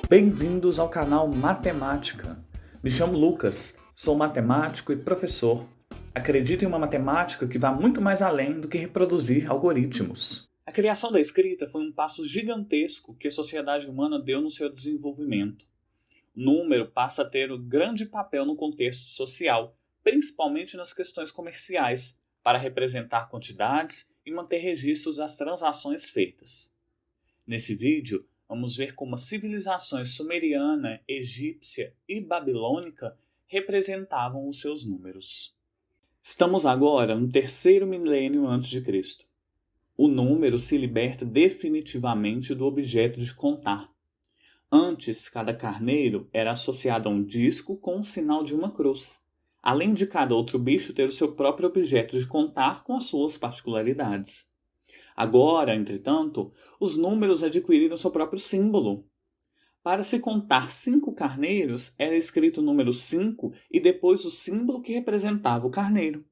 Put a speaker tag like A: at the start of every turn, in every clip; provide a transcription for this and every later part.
A: Bem-vindos ao canal Matemática. Me chamo Lucas, sou matemático e professor. Acredito em uma matemática que vá muito mais além do que reproduzir algoritmos. A criação da escrita foi um passo gigantesco que a sociedade humana deu no seu desenvolvimento. O número passa a ter um grande papel no contexto social, principalmente nas questões comerciais, para representar quantidades e manter registros das transações feitas. Nesse vídeo, vamos ver como as civilizações sumeriana, egípcia e babilônica representavam os seus números. Estamos agora no terceiro milênio antes de Cristo. O número se liberta definitivamente do objeto de contar. Antes, cada carneiro era associado a um disco com o sinal de uma cruz, além de cada outro bicho ter o seu próprio objeto de contar com as suas particularidades. Agora, entretanto, os números adquiriram seu próprio símbolo. Para se contar 5 carneiros, era escrito o número 5 e depois o símbolo que representava o carneiro.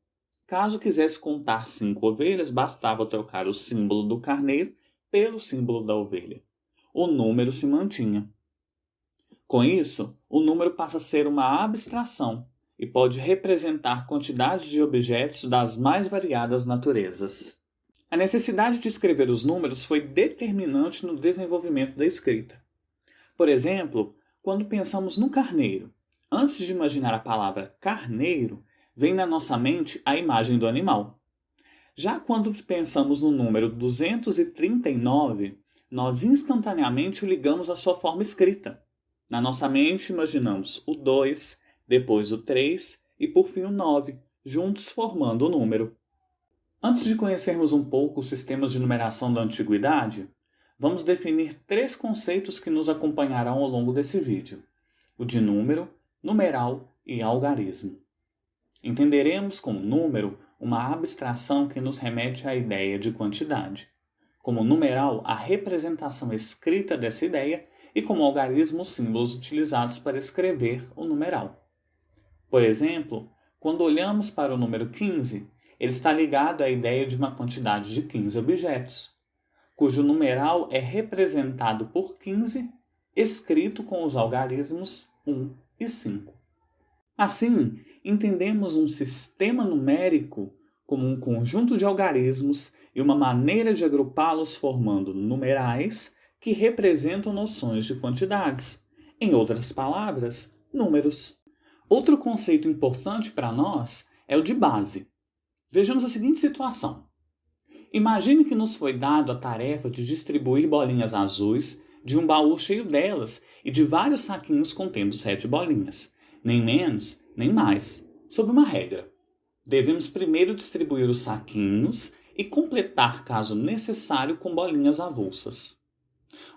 A: Caso quisesse contar 5 ovelhas, bastava trocar o símbolo do carneiro pelo símbolo da ovelha. O número se mantinha. Com isso, o número passa a ser uma abstração e pode representar quantidades de objetos das mais variadas naturezas. A necessidade de escrever os números foi determinante no desenvolvimento da escrita. Por exemplo, quando pensamos no carneiro, antes de imaginar a palavra carneiro, vem na nossa mente a imagem do animal. Já quando pensamos no número 239, nós instantaneamente o ligamos à sua forma escrita. Na nossa mente imaginamos o 2, depois o 3 e por fim o 9, juntos formando o número. Antes de conhecermos um pouco os sistemas de numeração da antiguidade, vamos definir 3 conceitos que nos acompanharão ao longo desse vídeo: o de número, numeral e algarismo. Entenderemos como número uma abstração que nos remete à ideia de quantidade, como numeral a representação escrita dessa ideia e como algarismo os símbolos utilizados para escrever o numeral. Por exemplo, quando olhamos para o número 15, ele está ligado à ideia de uma quantidade de 15 objetos, cujo numeral é representado por 15, escrito com os algarismos 1 e 5. Assim, entendemos um sistema numérico como um conjunto de algarismos e uma maneira de agrupá-los formando numerais que representam noções de quantidades. Em outras palavras, números. Outro conceito importante para nós é o de base. Vejamos a seguinte situação. Imagine que nos foi dado a tarefa de distribuir bolinhas azuis de um baú cheio delas e de vários saquinhos contendo 7 bolinhas, nem menos, nem mais, sob uma regra. Devemos primeiro distribuir os saquinhos e completar, caso necessário, com bolinhas avulsas.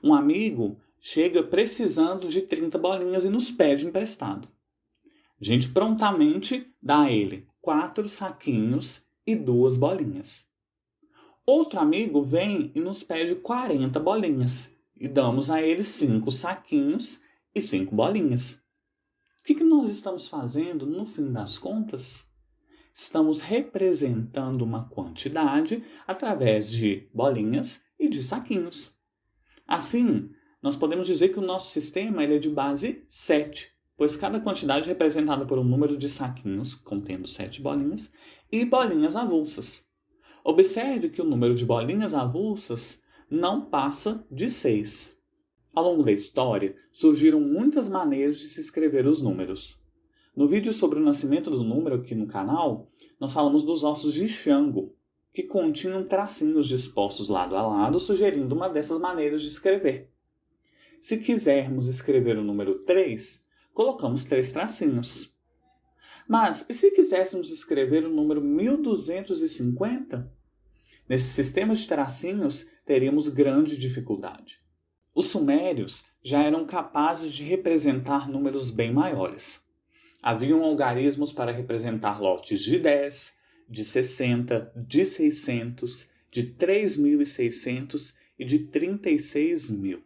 A: Um amigo chega precisando de 30 bolinhas e nos pede emprestado. A gente prontamente dá a ele 4 saquinhos e 2 bolinhas. Outro amigo vem e nos pede 40 bolinhas e damos a ele 5 saquinhos e 5 bolinhas. O que nós estamos fazendo no fim das contas? Estamos representando uma quantidade através de bolinhas e de saquinhos. Assim, nós podemos dizer que o nosso sistema ele é de base 7. Pois cada quantidade é representada por um número de saquinhos, contendo 7 bolinhas, e bolinhas avulsas. Observe que o número de bolinhas avulsas não passa de 6. Ao longo da história, surgiram muitas maneiras de se escrever os números. No vídeo sobre o nascimento do número aqui no canal, nós falamos dos ossos de Xango, que continham tracinhos dispostos lado a lado, sugerindo uma dessas maneiras de escrever. Se quisermos escrever o número 3, colocamos 3 tracinhos. Mas, e se quiséssemos escrever o número 1250? Nesse sistema de tracinhos, teríamos grande dificuldade. Os sumérios já eram capazes de representar números bem maiores. Haviam algarismos para representar lotes de 10, de 60, de 600, de 3.600 e de 36.000.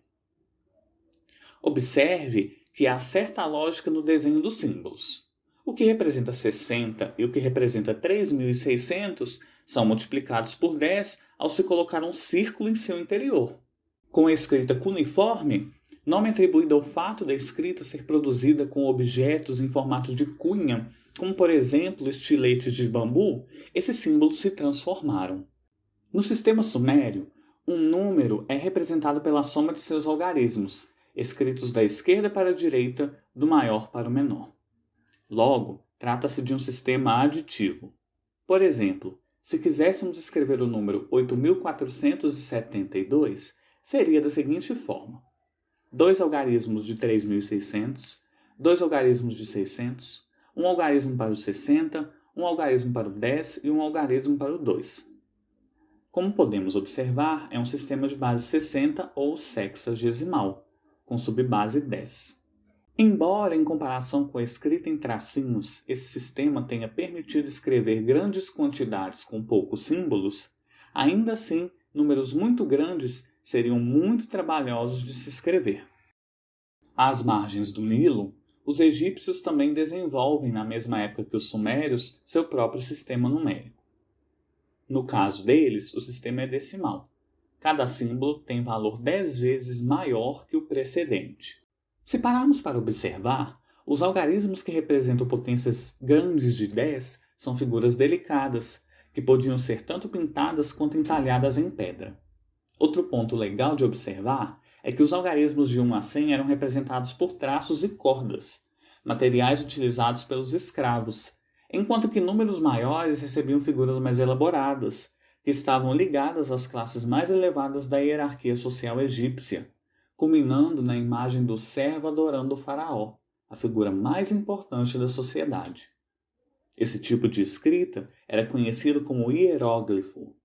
A: Observe que há certa lógica no desenho dos símbolos. O que representa 60 e o que representa 3.600 são multiplicados por 10 ao se colocar um círculo em seu interior. Com a escrita cuneiforme, Nome atribuído ao fato da escrita ser produzida com objetos em formato de cunha, como por exemplo estiletes de bambu, esses símbolos se transformaram. No sistema sumério, um número é representado pela soma de seus algarismos, escritos da esquerda para a direita, do maior para o menor. Logo, trata-se de um sistema aditivo. Por exemplo, se quiséssemos escrever o número 8.472, seria da seguinte forma: 2 algarismos de 3.600, 2 algarismos de 600, um algarismo para o 60, um algarismo para o 10 e um algarismo para o 2. Como podemos observar, é um sistema de base 60 ou sexagesimal, com subbase 10. Embora, em comparação com a escrita em tracinhos, esse sistema tenha permitido escrever grandes quantidades com poucos símbolos, ainda assim, números muito grandes seriam muito trabalhosos de se escrever. Às margens do Nilo, os egípcios também desenvolvem, na mesma época que os sumérios, seu próprio sistema numérico. No caso deles, o sistema é decimal. Cada símbolo tem valor 10 vezes maior que o precedente. Se pararmos para observar, os algarismos que representam potências grandes de 10 são figuras delicadas, que podiam ser tanto pintadas quanto entalhadas em pedra. Outro ponto legal de observar é que os algarismos de 1 a 100 eram representados por traços e cordas, materiais utilizados pelos escravos, enquanto que números maiores recebiam figuras mais elaboradas, que estavam ligadas às classes mais elevadas da hierarquia social egípcia, culminando na imagem do servo adorando o faraó, a figura mais importante da sociedade. Esse tipo de escrita era conhecido como hieróglifo.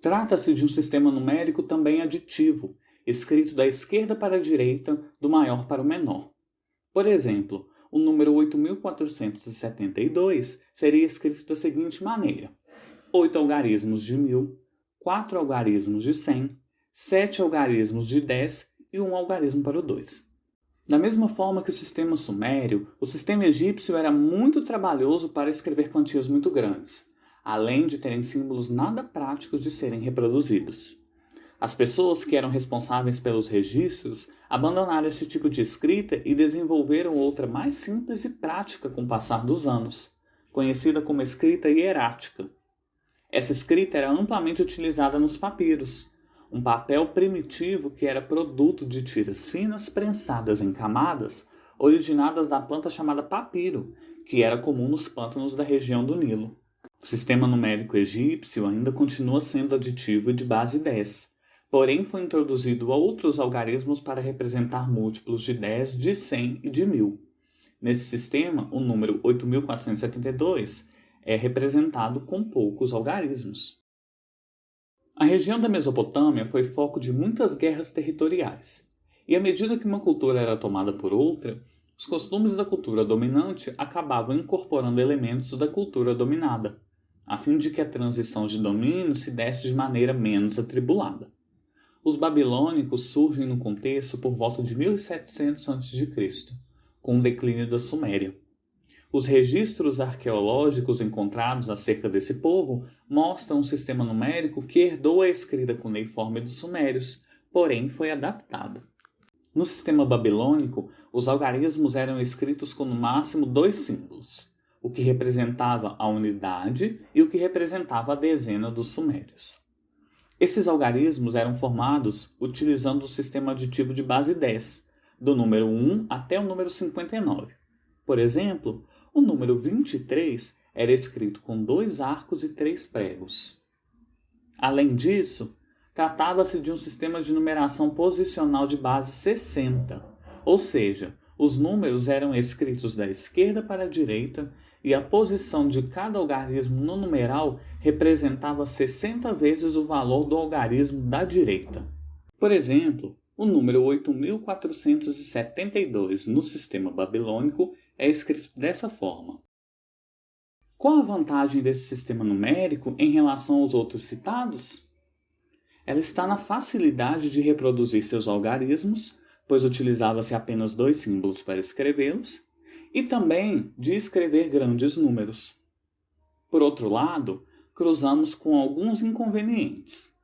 A: Trata-se de um sistema numérico também aditivo, escrito da esquerda para a direita, do maior para o menor. Por exemplo, o número 8.472 seria escrito da seguinte maneira: 8 algarismos de 1000, 4 algarismos de 100, 7 algarismos de 10 e um algarismo para o 2. Da mesma forma que o sistema sumério, o sistema egípcio era muito trabalhoso para escrever quantias muito grandes, além de terem símbolos nada práticos de serem reproduzidos. As pessoas que eram responsáveis pelos registros abandonaram esse tipo de escrita e desenvolveram outra mais simples e prática com o passar dos anos, conhecida como escrita hierática. Essa escrita era amplamente utilizada nos papiros, um papel primitivo que era produto de tiras finas prensadas em camadas originadas da planta chamada papiro, que era comum nos pântanos da região do Nilo. O sistema numérico egípcio ainda continua sendo aditivo e de base 10, porém foi introduzido outros algarismos para representar múltiplos de 10, de 100 e de 1000. Nesse sistema, o número 8.472 é representado com poucos algarismos. A região da Mesopotâmia foi foco de muitas guerras territoriais, e à medida que uma cultura era tomada por outra, os costumes da cultura dominante acabavam incorporando elementos da cultura dominada, a fim de que a transição de domínio se desse de maneira menos atribulada. Os babilônicos surgem no contexto por volta de 1700 a.C., com o declínio da Suméria. Os registros arqueológicos encontrados acerca desse povo mostram um sistema numérico que herdou a escrita cuneiforme dos sumérios, porém foi adaptado. No sistema babilônico, os algarismos eram escritos com no máximo 2 símbolos, o que representava a unidade e o que representava a dezena dos sumérios. Esses algarismos eram formados utilizando o sistema aditivo de base 10, do número 1 até o número 59. Por exemplo, o número 23 era escrito com 2 arcos e 3 pregos. Além disso, tratava-se de um sistema de numeração posicional de base 60, ou seja, os números eram escritos da esquerda para a direita e a posição de cada algarismo no numeral representava 60 vezes o valor do algarismo da direita. Por exemplo, o número 8.472 no sistema babilônico é escrito dessa forma. Qual a vantagem desse sistema numérico em relação aos outros citados? Ela está na facilidade de reproduzir seus algarismos, pois utilizava-se apenas 2 símbolos para escrevê-los, e também de escrever grandes números. Por outro lado, cruzamos com alguns inconvenientes.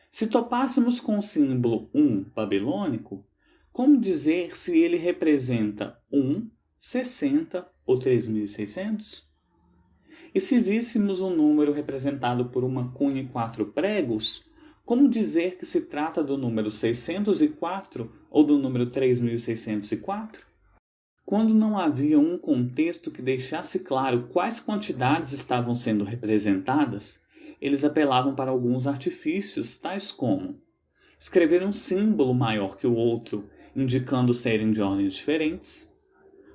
A: Se topássemos com o símbolo 1 babilônico, Como dizer se ele representa 1, 60 ou 3.600? E se víssemos um número representado por uma cunha e 4 pregos, como dizer que se trata do número 604 ou do número 3.604? Quando não havia um contexto que deixasse claro quais quantidades estavam sendo representadas, eles apelavam para alguns artifícios, tais como escrever um símbolo maior que o outro, indicando serem de ordens diferentes,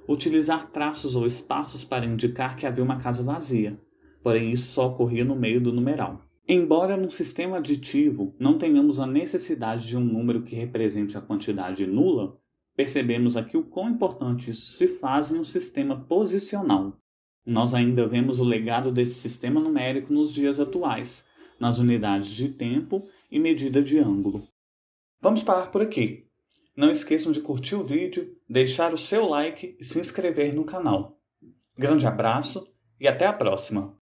A: utilizar traços ou espaços para indicar que havia uma casa vazia, porém isso só ocorria no meio do numeral. Embora num sistema aditivo não tenhamos a necessidade de um número que represente a quantidade nula, percebemos aqui o quão importante isso se faz em um sistema posicional. Nós ainda vemos o legado desse sistema numérico nos dias atuais, nas unidades de tempo e medida de ângulo. Vamos parar por aqui. Não esqueçam de curtir o vídeo, deixar o seu like e se inscrever no canal. Grande abraço e até a próxima!